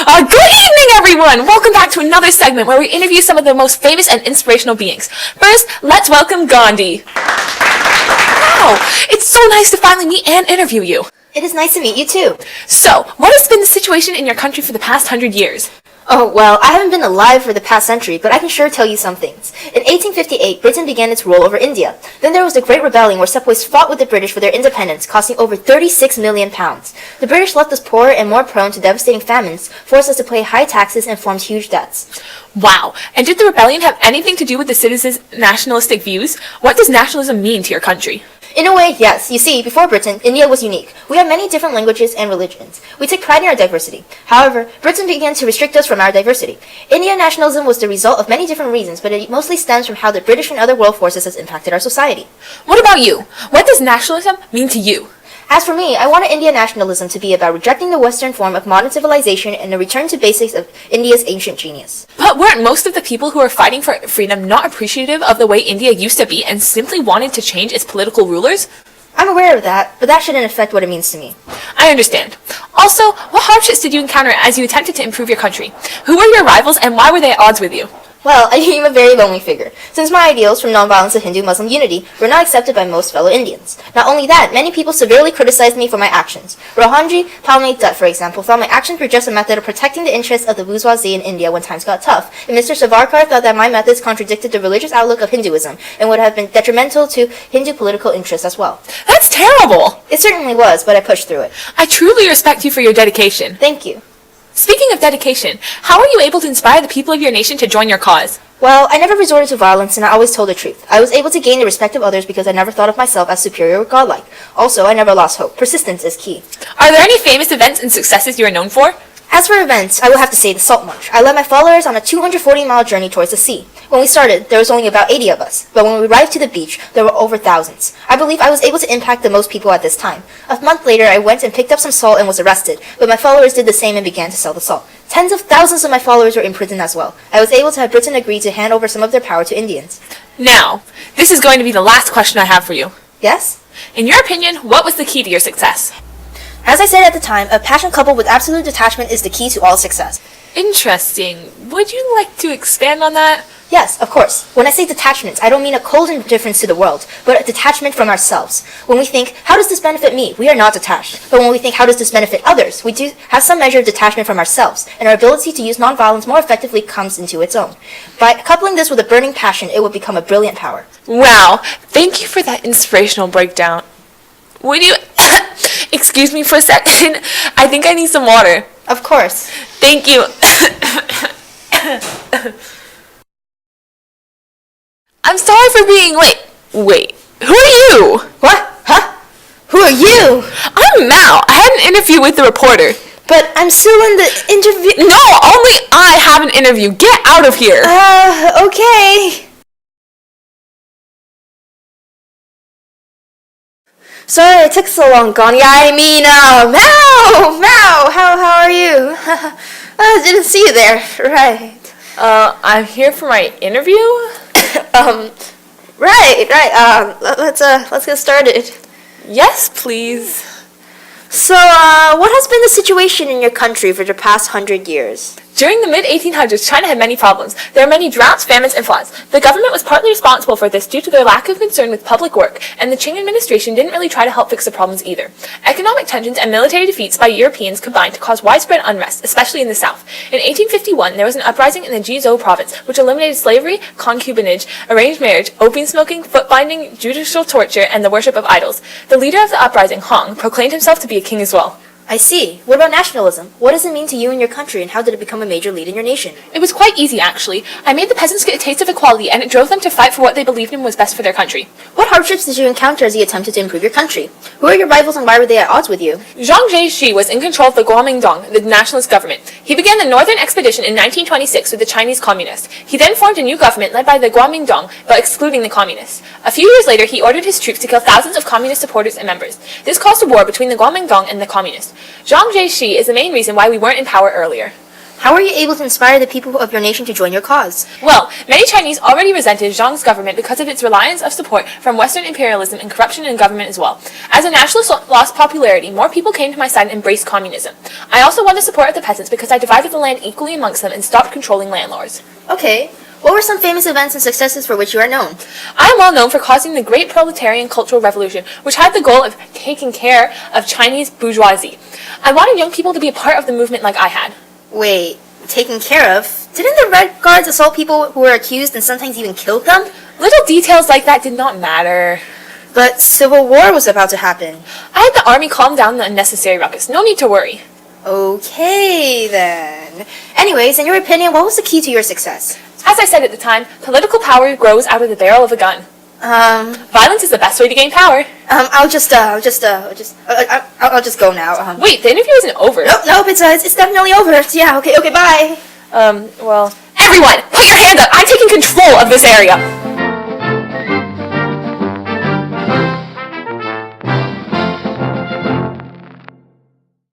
Good evening, everyone! Welcome back to another segment where we interview some of the most famous and inspirational beings. First, let's welcome Gandhi. Wow, it's so nice to finally meet and interview you. It is nice to meet you too. So, what has been the situation in your country for the past 100 years? Oh, well, I haven't been alive for the past century, but I can sure tell you some things. In 1858, Britain began its rule over India. Then there was the Great Rebellion where sepoys fought with the British for their independence, costing over £36 million. The British left us poorer and more prone to devastating famines, forced us to pay high taxes, and formed huge debts. Wow, and did the rebellion have anything to do with the citizens' nationalistic views? What does nationalism mean to your country? In a way, yes. You see, before Britain, India was unique. We had many different languages and religions. We take pride in our diversity. However, Britain began to restrict us from our diversity. Indian nationalism was the result of many different reasons, but it mostly stems from how the British and other world forces has impacted our society. What about you? What does nationalism mean to you? As for me, I wanted Indian nationalism to be about rejecting the Western form of modern civilization and a return to basics of India's ancient genius. But weren't most of the people who are fighting for freedom not appreciative of the way India used to be and simply wanted to change its political rulers? I'm aware of that, but that shouldn't affect what it means to me. I understand. Also, what hardships did you encounter as you attempted to improve your country? Who were your rivals and why were they at odds with you? Well, I became a very lonely figure, since my ideals from nonviolence to Hindu-Muslim unity were not accepted by most fellow Indians. Not only that, many people severely criticized me for my actions. Rohanji Palme Dutt, for example, thought my actions were just a method of protecting the interests of the bourgeoisie in India when times got tough, and Mr. Savarkar thought that my methods contradicted the religious outlook of Hinduism and would have been detrimental to Hindu political interests as well. That's terrible! It certainly was, but I pushed through it. I truly respect you for your dedication. Thank you. Speaking of dedication, how are you able to inspire the people of your nation to join your cause? Well, I never resorted to violence and I always told the truth. I was able to gain the respect of others because I never thought of myself as superior or godlike. Also, I never lost hope. Persistence is key. Are there any famous events and successes you are known for? As for events, I will have to say the Salt March. I led my followers on a 240-mile journey towards the sea. When we started, there was only about 80 of us, but when we arrived to the beach, there were over thousands. I believe I was able to impact the most people at this time. A month later, I went and picked up some salt and was arrested, but my followers did the same and began to sell the salt. Tens of thousands of my followers were in prison as well. I was able to have Britain agree to hand over some of their power to Indians. Now, this is going to be the last question I have for you. Yes? In your opinion, what was the key to your success? As I said at the time, a passion coupled with absolute detachment is the key to all success. Interesting. Would you like to expand on that? Yes, of course. When I say detachment, I don't mean a cold indifference to the world, but a detachment from ourselves. When we think, how does this benefit me? We are not detached. But when we think, how does this benefit others? We do have some measure of detachment from ourselves, and our ability to use nonviolence more effectively comes into its own. By coupling this with a burning passion, it will become a brilliant power. Wow, thank you for that inspirational breakdown. Would you excuse me for a second? I think I need some water. Of course. Thank you. I'm sorry for being late. Wait, who are you? What? Huh? Who are you? I'm Mal. I had an interview with the reporter. But I'm still in the interview. No, only I have an interview. Get out of here. Okay. Sorry it took so long, Gandhi. I mean, Mao, how are you? I didn't see you there. Right. I'm here for my interview. Right. Let's get started. Yes, please. So, what has been the situation in your country for the past 100 years? During the mid-1800s, China had many problems. There were many droughts, famines, and floods. The government was partly responsible for this due to their lack of concern with public work, and the Qing administration didn't really try to help fix the problems either. Economic tensions and military defeats by Europeans combined to cause widespread unrest, especially in the south. In 1851, there was an uprising in the Jizhou province, which eliminated slavery, concubinage, arranged marriage, opium smoking, foot binding, judicial torture, and the worship of idols. The leader of the uprising, Hong, proclaimed himself to be a king as well. I see. What about nationalism? What does it mean to you and your country, and how did it become a major lead in your nation? It was quite easy, actually. I made the peasants get a taste of equality, and it drove them to fight for what they believed in was best for their country. What hardships did you encounter as you attempted to improve your country? Who are your rivals and why were they at odds with you? Zhang Jieshi was in control of the Kuomintang, the nationalist government. He began the Northern Expedition in 1926 with the Chinese communists. He then formed a new government led by the Kuomintang, but excluding the communists. A few years later, he ordered his troops to kill thousands of communist supporters and members. This caused a war between the Kuomintang and the communists. Zhang Jieshi is the main reason why we weren't in power earlier. How were you able to inspire the people of your nation to join your cause? Well, many Chinese already resented Zhang's government because of its reliance of support from Western imperialism and corruption in government as well. As a nationalist lost popularity, more people came to my side and embraced communism. I also won the support of the peasants because I divided the land equally amongst them and stopped controlling landlords. Okay. What were some famous events and successes for which you are known? I am well known for causing the Great Proletarian Cultural Revolution, which had the goal of taking care of Chinese bourgeoisie. I wanted young people to be a part of the movement like I had. Wait, taken care of? Didn't the Red Guards assault people who were accused and sometimes even killed them? Little details like that did not matter. But civil war was about to happen. I had the army calm down the unnecessary ruckus. No need to worry. Okay, then. Anyways, in your opinion, what was the key to your success? As I said at the time, political power grows out of the barrel of a gun. Violence is the best way to gain power. I'll just go now. Wait, the interview isn't over. Nope, it's definitely over. Yeah, okay, bye. Well, everyone, put your hands up. I'm taking control of this area.